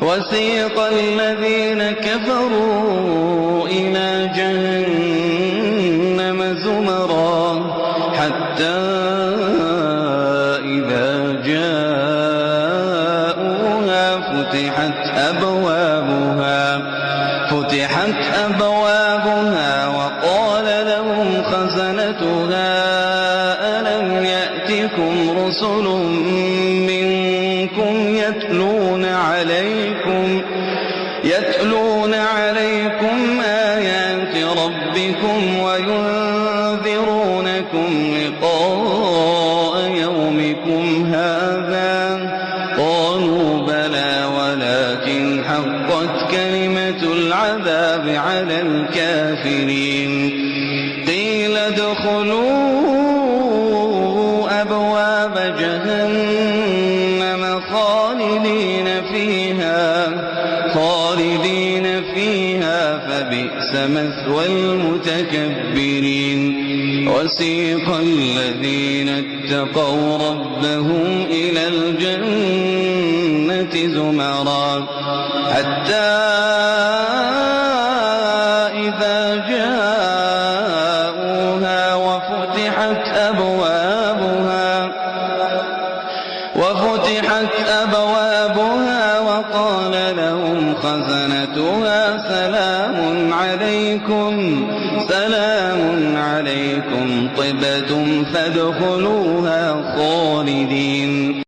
وسيق الذين كفروا إلى جهنم زمرا حتى إذا جاءوها فتحت أبوابها وقال لهم خزنتها ألم يأتكم رسل منكم يتلون عليكم آيات ربكم وينذرونكم لقاء يومكم هذا قالوا بلى ولكن حقت كلمة العذاب على الكافرين قيل ادخلوا أبواب جهنم خالدين فيها فبئس مثوى المتكبرين وسيق الذين اتقوا ربهم إلى الجنة زمرا حتى إذا جاءوها وفتحت أبوابها وقال لهم خزنتها سلام عليكم طبتم فادخلوها خالدين.